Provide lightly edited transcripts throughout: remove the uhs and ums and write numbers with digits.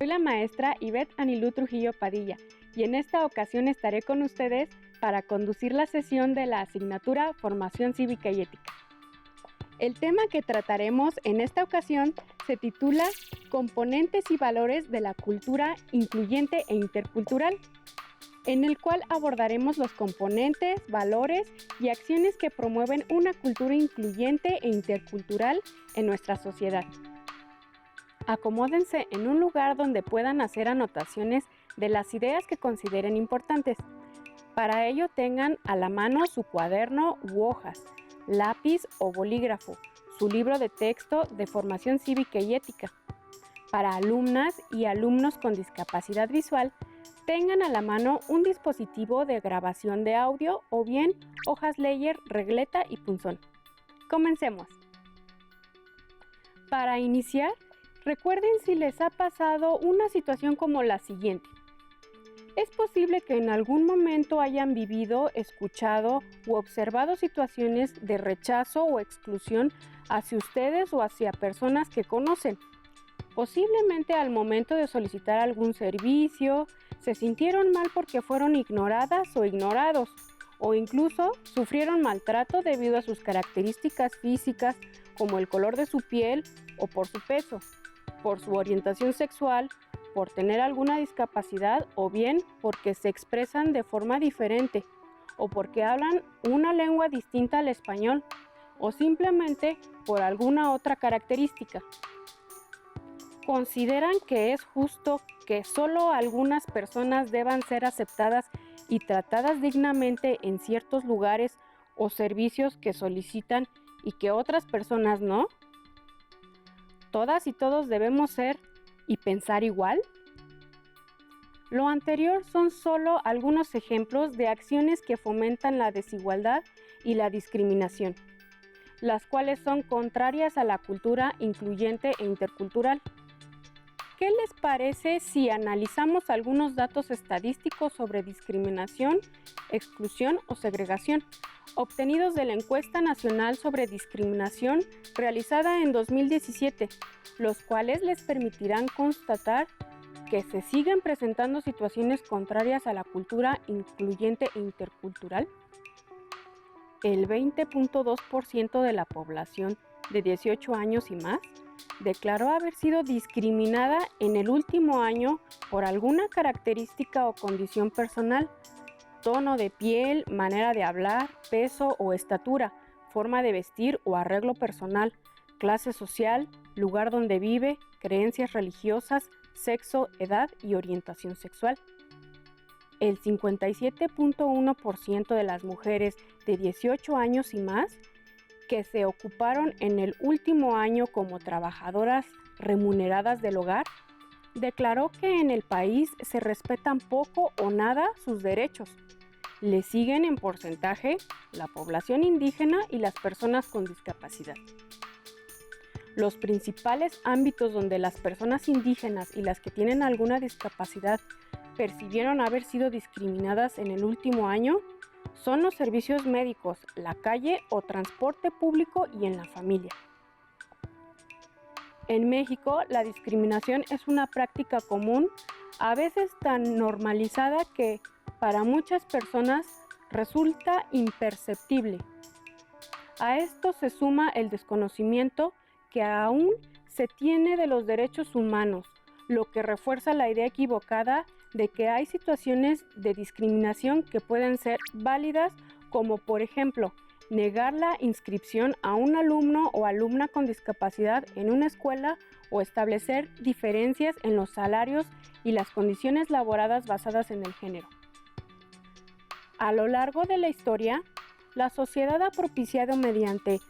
Soy la maestra Ivette Anilú Trujillo Padilla y en esta ocasión estaré con ustedes para conducir la sesión de la asignatura Formación Cívica y Ética. El tema que trataremos en esta ocasión se titula Componentes y valores de la cultura incluyente e intercultural, en el cual abordaremos los componentes, valores y acciones que promueven una cultura incluyente e intercultural en nuestra sociedad. Acomódense en un lugar donde puedan hacer anotaciones de las ideas que consideren importantes. Para ello tengan a la mano su cuaderno u hojas, lápiz o bolígrafo, su libro de texto de formación cívica y ética. Para alumnas y alumnos con discapacidad visual, tengan a la mano un dispositivo de grabación de audio o bien hojas Leyer, regleta y punzón. Comencemos. Para iniciar, recuerden si les ha pasado una situación como la siguiente. Es posible que en algún momento hayan vivido, escuchado u observado situaciones de rechazo o exclusión hacia ustedes o hacia personas que conocen. Posiblemente al momento de solicitar algún servicio, se sintieron mal porque fueron ignoradas o ignorados, o incluso sufrieron maltrato debido a sus características físicas como el color de su piel o por su peso, por su orientación sexual, por tener alguna discapacidad o bien porque se expresan de forma diferente o porque hablan una lengua distinta al español o simplemente por alguna otra característica. ¿Consideran que es justo que solo algunas personas deban ser aceptadas y tratadas dignamente en ciertos lugares o servicios que solicitan y que otras personas no? ¿Todas y todos debemos ser y pensar igual? Lo anterior son solo algunos ejemplos de acciones que fomentan la desigualdad y la discriminación, las cuales son contrarias a la cultura incluyente e intercultural. ¿Qué les parece si analizamos algunos datos estadísticos sobre discriminación, exclusión o segregación, obtenidos de la Encuesta Nacional sobre Discriminación realizada en 2017, los cuales les permitirán constatar que se siguen presentando situaciones contrarias a la cultura incluyente e intercultural? El 20.2% de la población de 18 años y más declaró haber sido discriminada en el último año por alguna característica o condición personal, tono de piel, manera de hablar, peso o estatura, forma de vestir o arreglo personal, clase social, lugar donde vive, creencias religiosas, sexo, edad y orientación sexual. El 57.1% de las mujeres de 18 años y más que se ocuparon en el último año como trabajadoras remuneradas del hogar, declaró que en el país se respetan poco o nada sus derechos. Le siguen en porcentaje la población indígena y las personas con discapacidad. Los principales ámbitos donde las personas indígenas y las que tienen alguna discapacidad percibieron haber sido discriminadas en el último año son los servicios médicos, la calle o transporte público y en la familia. En México, la discriminación es una práctica común, a veces tan normalizada que para muchas personas resulta imperceptible. A esto se suma el desconocimiento que aún se tiene de los derechos humanos, lo que refuerza la idea equivocada de que hay situaciones de discriminación que pueden ser válidas, como por ejemplo, negar la inscripción a un alumno o alumna con discapacidad en una escuela o establecer diferencias en los salarios y las condiciones laborales basadas en el género. A lo largo de la historia, la sociedad ha propiciado mediante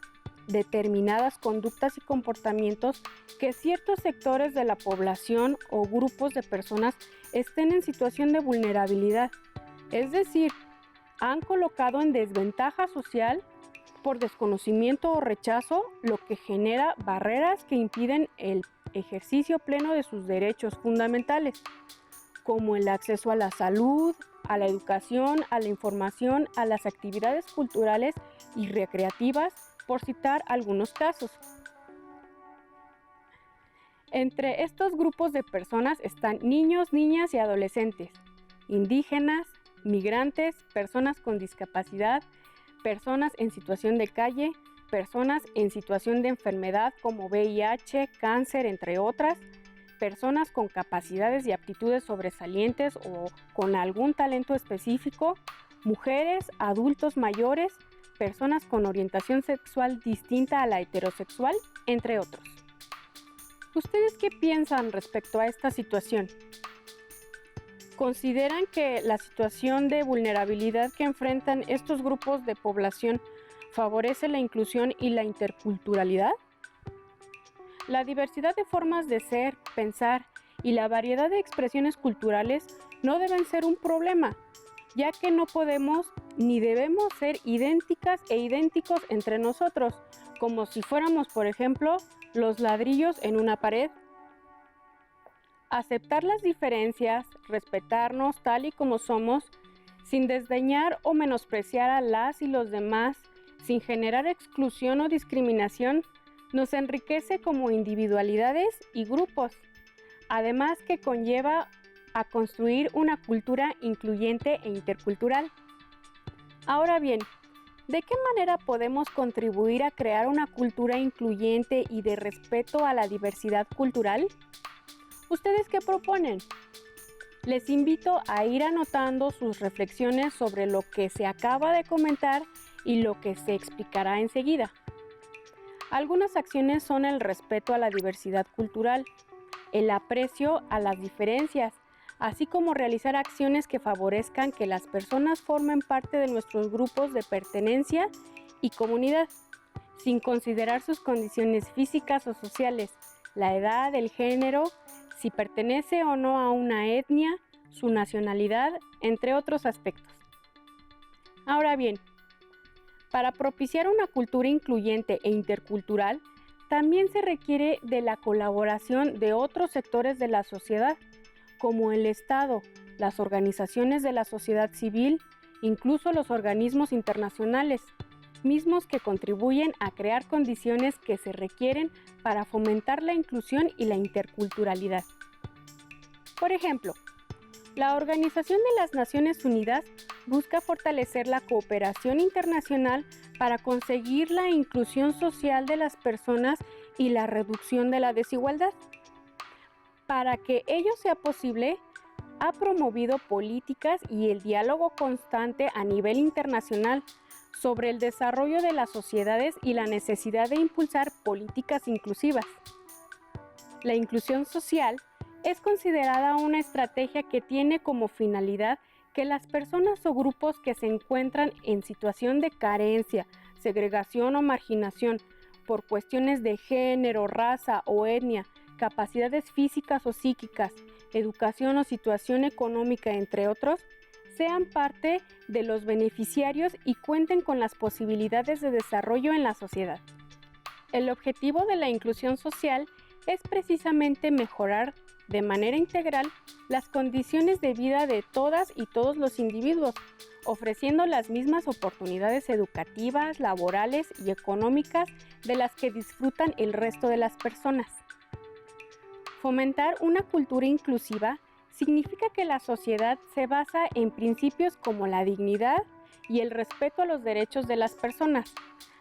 determinadas conductas y comportamientos que ciertos sectores de la población o grupos de personas estén en situación de vulnerabilidad, es decir, han colocado en desventaja social por desconocimiento o rechazo, lo que genera barreras que impiden el ejercicio pleno de sus derechos fundamentales, como el acceso a la salud, a la educación, a la información, a las actividades culturales y recreativas, por citar algunos casos. Entre estos grupos de personas están niños, niñas y adolescentes, indígenas, migrantes, personas con discapacidad, personas en situación de calle, personas en situación de enfermedad como VIH, cáncer, entre otras, personas con capacidades y aptitudes sobresalientes o con algún talento específico, mujeres, adultos mayores, personas con orientación sexual distinta a la heterosexual, entre otros. ¿Ustedes qué piensan respecto a esta situación? ¿Consideran que la situación de vulnerabilidad que enfrentan estos grupos de población favorece la inclusión y la interculturalidad? La diversidad de formas de ser, pensar y la variedad de expresiones culturales no deben ser un problema, ya que no podemos ni debemos ser idénticas e idénticos entre nosotros, como si fuéramos, por ejemplo, los ladrillos en una pared. Aceptar las diferencias, respetarnos tal y como somos, sin desdeñar o menospreciar a las y los demás, sin generar exclusión o discriminación, nos enriquece como individualidades y grupos, además que conlleva a construir una cultura incluyente e intercultural. Ahora bien, ¿de qué manera podemos contribuir a crear una cultura incluyente y de respeto a la diversidad cultural? ¿Ustedes qué proponen? Les invito a ir anotando sus reflexiones sobre lo que se acaba de comentar y lo que se explicará enseguida. Algunas acciones son el respeto a la diversidad cultural, el aprecio a las diferencias, así como realizar acciones que favorezcan que las personas formen parte de nuestros grupos de pertenencia y comunidad, sin considerar sus condiciones físicas o sociales, la edad, el género, si pertenece o no a una etnia, su nacionalidad, entre otros aspectos. Ahora bien, para propiciar una cultura incluyente e intercultural, también se requiere de la colaboración de otros sectores de la sociedad, como el Estado, las organizaciones de la sociedad civil, incluso los organismos internacionales, mismos que contribuyen a crear condiciones que se requieren para fomentar la inclusión y la interculturalidad. Por ejemplo, la Organización de las Naciones Unidas busca fortalecer la cooperación internacional para conseguir la inclusión social de las personas y la reducción de la desigualdad. Para que ello sea posible, ha promovido políticas y el diálogo constante a nivel internacional sobre el desarrollo de las sociedades y la necesidad de impulsar políticas inclusivas. La inclusión social es considerada una estrategia que tiene como finalidad que las personas o grupos que se encuentran en situación de carencia, segregación o marginación por cuestiones de género, raza o etnia, capacidades físicas o psíquicas, educación o situación económica, entre otros, sean parte de los beneficiarios y cuenten con las posibilidades de desarrollo en la sociedad. El objetivo de la inclusión social es precisamente mejorar de manera integral las condiciones de vida de todas y todos los individuos, ofreciendo las mismas oportunidades educativas, laborales y económicas de las que disfrutan el resto de las personas. Fomentar una cultura inclusiva significa que la sociedad se basa en principios como la dignidad y el respeto a los derechos de las personas,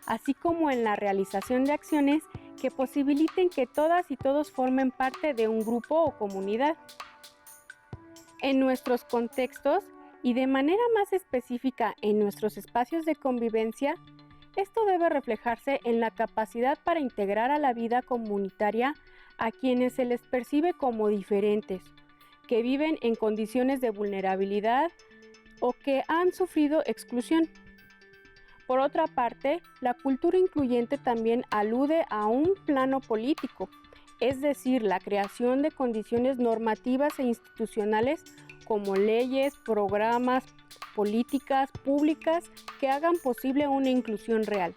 así como en la realización de acciones que posibiliten que todas y todos formen parte de un grupo o comunidad. En nuestros contextos y de manera más específica en nuestros espacios de convivencia, esto debe reflejarse en la capacidad para integrar a la vida comunitaria a quienes se les percibe como diferentes, que viven en condiciones de vulnerabilidad o que han sufrido exclusión. Por otra parte, la cultura incluyente también alude a un plano político, es decir, la creación de condiciones normativas e institucionales como leyes, programas, políticas públicas que hagan posible una inclusión real.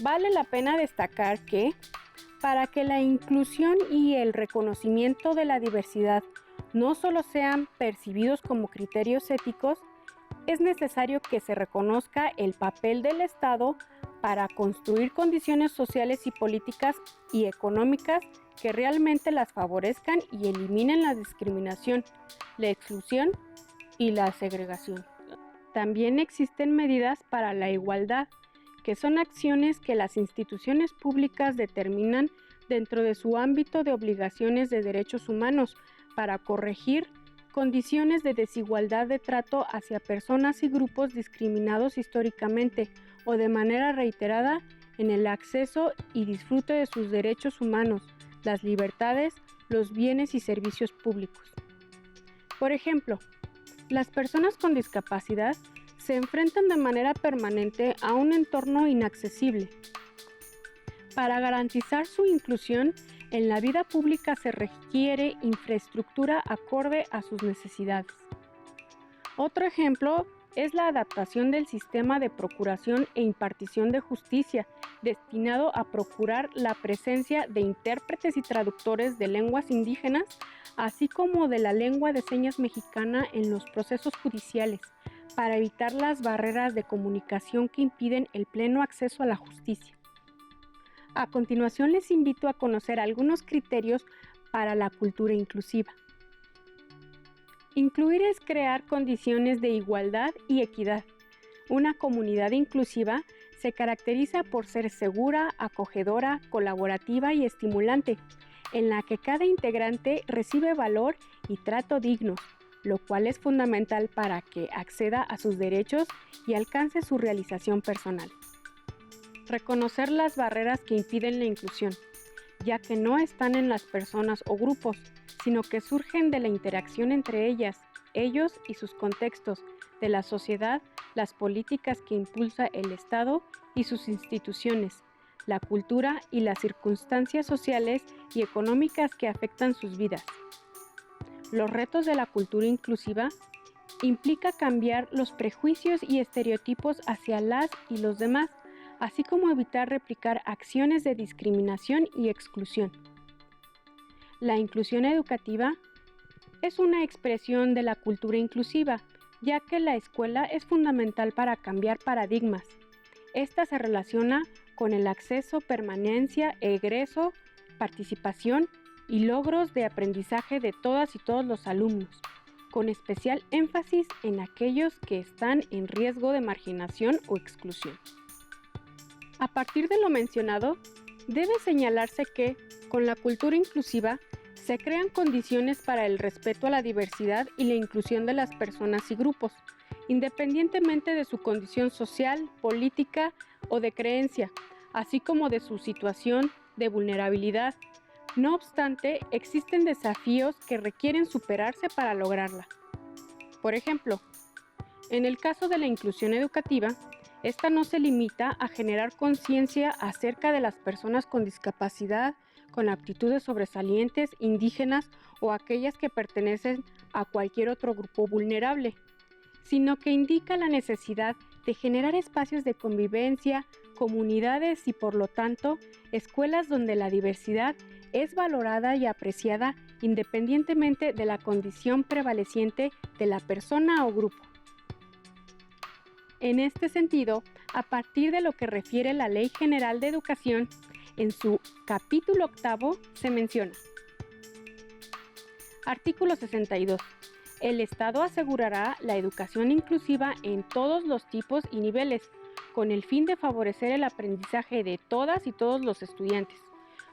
Vale la pena destacar que, para que la inclusión y el reconocimiento de la diversidad no solo sean percibidos como criterios éticos, es necesario que se reconozca el papel del Estado para construir condiciones sociales y políticas y económicas que realmente las favorezcan y eliminen la discriminación, la exclusión y la segregación. También existen medidas para la igualdad, que son acciones que las instituciones públicas determinan dentro de su ámbito de obligaciones de derechos humanos para corregir condiciones de desigualdad de trato hacia personas y grupos discriminados históricamente o de manera reiterada en el acceso y disfrute de sus derechos humanos, las libertades, los bienes y servicios públicos. Por ejemplo, las personas con discapacidad se enfrentan de manera permanente a un entorno inaccesible. Para garantizar su inclusión en la vida pública se requiere infraestructura acorde a sus necesidades. Otro ejemplo es la adaptación del sistema de procuración e impartición de justicia, destinado a procurar la presencia de intérpretes y traductores de lenguas indígenas, así como de la lengua de señas mexicana en los procesos judiciales, para evitar las barreras de comunicación que impiden el pleno acceso a la justicia. A continuación les invito a conocer algunos criterios para la cultura inclusiva. Incluir es crear condiciones de igualdad y equidad. Una comunidad inclusiva se caracteriza por ser segura, acogedora, colaborativa y estimulante, en la que cada integrante recibe valor y trato dignos, lo cual es fundamental para que acceda a sus derechos y alcance su realización personal. Reconocer las barreras que impiden la inclusión, ya que no están en las personas o grupos, sino que surgen de la interacción entre ellas, ellos y sus contextos, de la sociedad, las políticas que impulsa el Estado y sus instituciones, la cultura y las circunstancias sociales y económicas que afectan sus vidas. Los retos de la cultura inclusiva implica cambiar los prejuicios y estereotipos hacia las y los demás, así como evitar replicar acciones de discriminación y exclusión. La inclusión educativa es una expresión de la cultura inclusiva, ya que la escuela es fundamental para cambiar paradigmas. Esta se relaciona con el acceso, permanencia, egreso, participación y logros de aprendizaje de todas y todos los alumnos, con especial énfasis en aquellos que están en riesgo de marginación o exclusión. A partir de lo mencionado, debe señalarse que, con la cultura inclusiva, se crean condiciones para el respeto a la diversidad y la inclusión de las personas y grupos, independientemente de su condición social, política o de creencia, así como de su situación de vulnerabilidad. No obstante, existen desafíos que requieren superarse para lograrla. Por ejemplo, en el caso de la inclusión educativa, esta no se limita a generar conciencia acerca de las personas con discapacidad, con aptitudes sobresalientes, indígenas o aquellas que pertenecen a cualquier otro grupo vulnerable, sino que indica la necesidad de generar espacios de convivencia, comunidades y, por lo tanto, escuelas donde la diversidad es valorada y apreciada independientemente de la condición prevaleciente de la persona o grupo. En este sentido, a partir de lo que refiere la Ley General de Educación, en su capítulo 8 se menciona: Artículo 62. El Estado asegurará la educación inclusiva en todos los tipos y niveles, con el fin de favorecer el aprendizaje de todas y todos los estudiantes,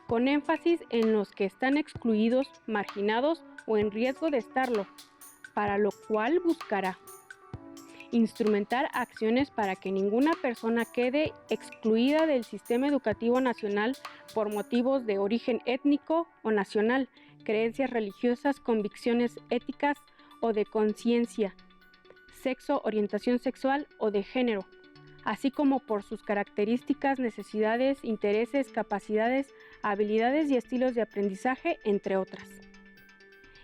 con énfasis en los que están excluidos, marginados o en riesgo de estarlo, para lo cual buscará instrumentar acciones para que ninguna persona quede excluida del sistema educativo nacional por motivos de origen étnico o nacional, creencias religiosas, convicciones éticas o de conciencia, sexo, orientación sexual o de género, así como por sus características, necesidades, intereses, capacidades, habilidades y estilos de aprendizaje, entre otras.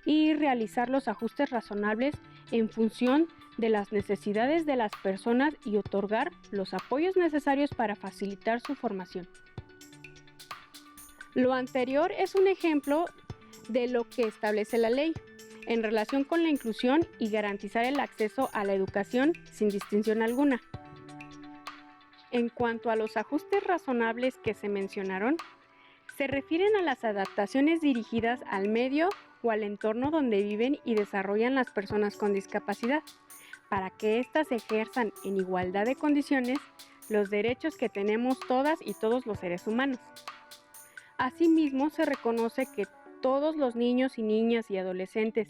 Y realizar los ajustes razonables en función de las necesidades de las personas y otorgar los apoyos necesarios para facilitar su formación. Lo anterior es un ejemplo de lo que establece la ley en relación con la inclusión y garantizar el acceso a la educación sin distinción alguna. En cuanto a los ajustes razonables que se mencionaron, se refieren a las adaptaciones dirigidas al medio o al entorno donde viven y desarrollan las personas con discapacidad, para que éstas ejerzan en igualdad de condiciones los derechos que tenemos todas y todos los seres humanos. Asimismo, se reconoce que todos los niños y niñas y adolescentes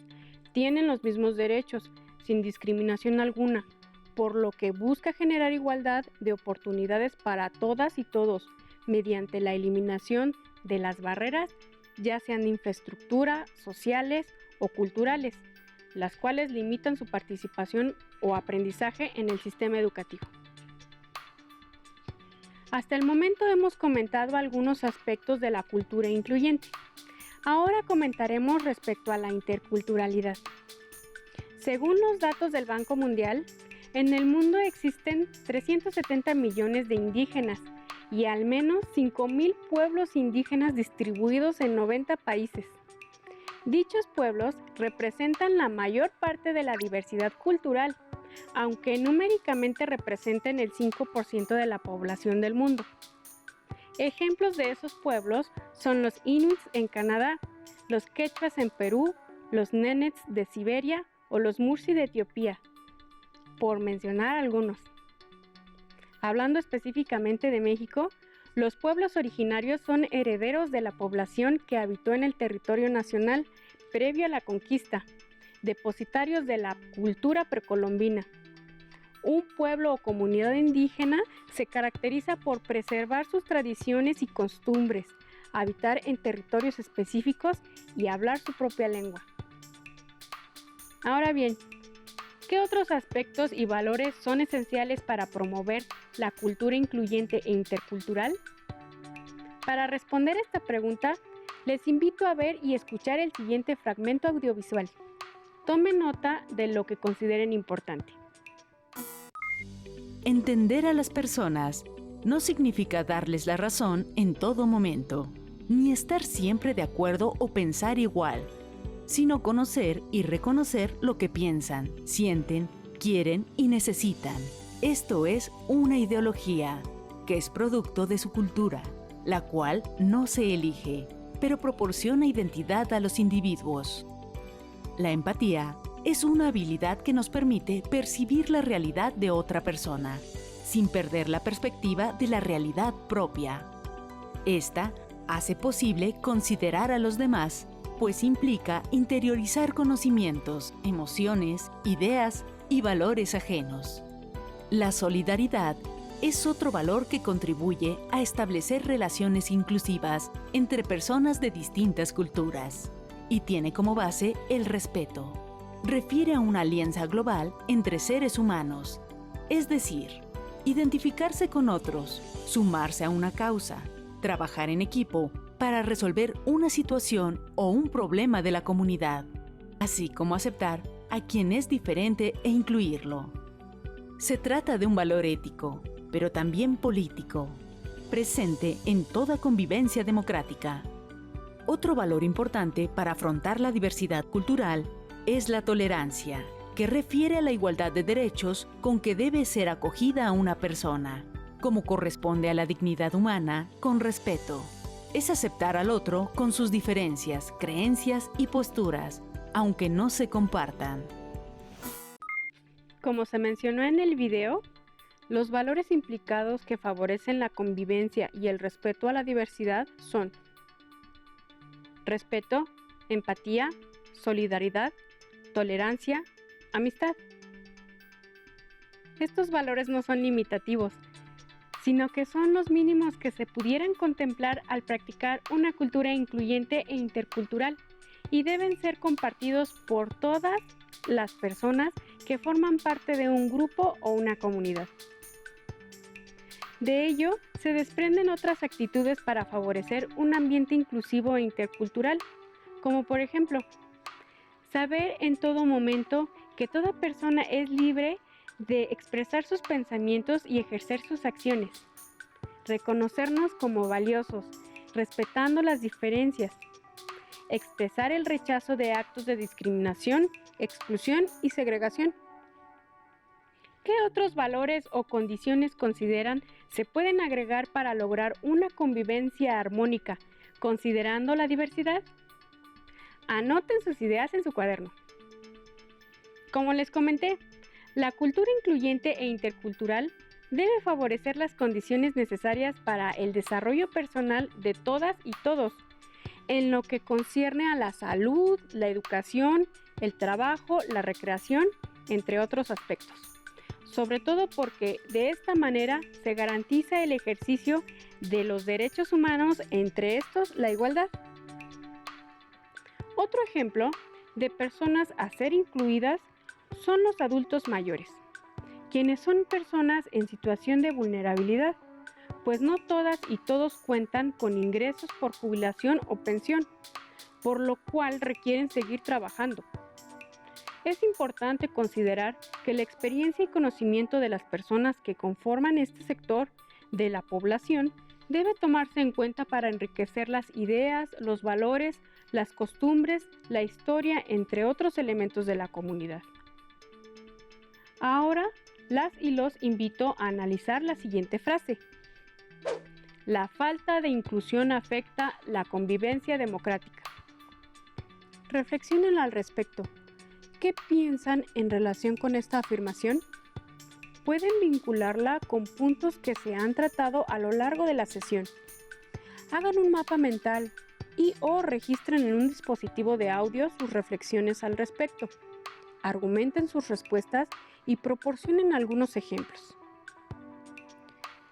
tienen los mismos derechos, sin discriminación alguna, por lo que busca generar igualdad de oportunidades para todas y todos, mediante la eliminación de las barreras, ya sean de infraestructura, sociales o culturales, las cuales limitan su participación o aprendizaje en el sistema educativo. Hasta el momento hemos comentado algunos aspectos de la cultura incluyente. Ahora comentaremos respecto a la interculturalidad. Según los datos del Banco Mundial, en el mundo existen 370 millones de indígenas y al menos 5,000 pueblos indígenas distribuidos en 90 países. Dichos pueblos representan la mayor parte de la diversidad cultural, aunque numéricamente representen el 5% de la población del mundo. Ejemplos de esos pueblos son los inuits en Canadá, los quechuas en Perú, los nenets de Siberia o los mursi de Etiopía, por mencionar algunos. Hablando específicamente de México, los pueblos originarios son herederos de la población que habitó en el territorio nacional previo a la conquista, depositarios de la cultura precolombina. Un pueblo o comunidad indígena se caracteriza por preservar sus tradiciones y costumbres, habitar en territorios específicos y hablar su propia lengua. Ahora bien, ¿qué otros aspectos y valores son esenciales para promover la cultura incluyente e intercultural? Para responder esta pregunta, les invito a ver y escuchar el siguiente fragmento audiovisual. Tomen nota de lo que consideren importante. Entender a las personas no significa darles la razón en todo momento, ni estar siempre de acuerdo o pensar igual, sino conocer y reconocer lo que piensan, sienten, quieren y necesitan. Esto es una ideología, que es producto de su cultura, la cual no se elige, pero proporciona identidad a los individuos. La empatía es una habilidad que nos permite percibir la realidad de otra persona, sin perder la perspectiva de la realidad propia. Esta hace posible considerar a los demás, pues implica interiorizar conocimientos, emociones, ideas y valores ajenos. La solidaridad es otro valor que contribuye a establecer relaciones inclusivas entre personas de distintas culturas y tiene como base el respeto. Refiere a una alianza global entre seres humanos, es decir, identificarse con otros, sumarse a una causa, trabajar en equipo para resolver una situación o un problema de la comunidad, así como aceptar a quien es diferente e incluirlo. Se trata de un valor ético, pero también político, presente en toda convivencia democrática. Otro valor importante para afrontar la diversidad cultural es la tolerancia, que refiere a la igualdad de derechos con que debe ser acogida a una persona, como corresponde a la dignidad humana, con respeto. Es aceptar al otro con sus diferencias, creencias y posturas, aunque no se compartan. Como se mencionó en el video, los valores implicados que favorecen la convivencia y el respeto a la diversidad son respeto, empatía, solidaridad, tolerancia, amistad. Estos valores no son limitativos, sino que son los mínimos que se pudieran contemplar al practicar una cultura incluyente e intercultural y deben ser compartidos por todas las personas que forman parte de un grupo o una comunidad. De ello, se desprenden otras actitudes para favorecer un ambiente inclusivo e intercultural, como por ejemplo, saber en todo momento que toda persona es libre de expresar sus pensamientos y ejercer sus acciones. Reconocernos como valiosos, respetando las diferencias. Expresar el rechazo de actos de discriminación, exclusión y segregación. ¿Qué otros valores o condiciones consideran se pueden agregar para lograr una convivencia armónica, considerando la diversidad? Anoten sus ideas en su cuaderno. Como les comenté, la cultura incluyente e intercultural debe favorecer las condiciones necesarias para el desarrollo personal de todas y todos, en lo que concierne a la salud, la educación, el trabajo, la recreación, entre otros aspectos. Sobre todo porque de esta manera se garantiza el ejercicio de los derechos humanos, entre estos la igualdad. Otro ejemplo de personas a ser incluidas son los adultos mayores, quienes son personas en situación de vulnerabilidad, pues no todas y todos cuentan con ingresos por jubilación o pensión, por lo cual requieren seguir trabajando. Es importante considerar que la experiencia y conocimiento de las personas que conforman este sector de la población debe tomarse en cuenta para enriquecer las ideas, los valores, las costumbres, la historia, entre otros elementos de la comunidad. Ahora, las y los invito a analizar la siguiente frase. La falta de inclusión afecta la convivencia democrática. Reflexionen al respecto. ¿Qué piensan en relación con esta afirmación? Pueden vincularla con puntos que se han tratado a lo largo de la sesión. Hagan un mapa mental y o registren en un dispositivo de audio sus reflexiones al respecto. Argumenten sus respuestas y proporcionen algunos ejemplos.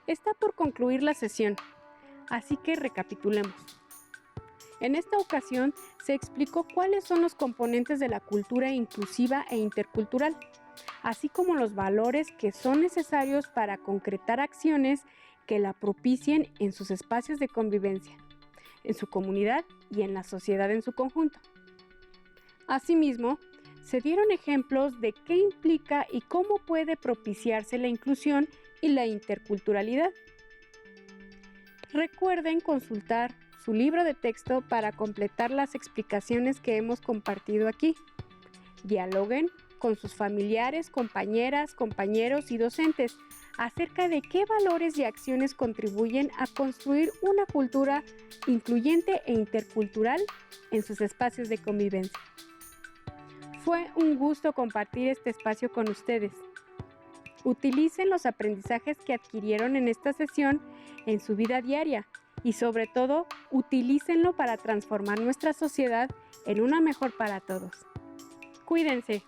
Está por concluir la sesión, así que recapitulemos. En esta ocasión se explicó cuáles son los componentes de la cultura inclusiva e intercultural, así como los valores que son necesarios para concretar acciones que la propicien en sus espacios de convivencia, en su comunidad y en la sociedad en su conjunto. Asimismo, se dieron ejemplos de qué implica y cómo puede propiciarse la inclusión y la interculturalidad. Recuerden consultar su libro de texto para completar las explicaciones que hemos compartido aquí. Dialoguen con sus familiares, compañeras, compañeros y docentes acerca de qué valores y acciones contribuyen a construir una cultura incluyente e intercultural en sus espacios de convivencia. Fue un gusto compartir este espacio con ustedes. Utilicen los aprendizajes que adquirieron en esta sesión en su vida diaria y sobre todo, utilícenlo para transformar nuestra sociedad en una mejor para todos. Cuídense.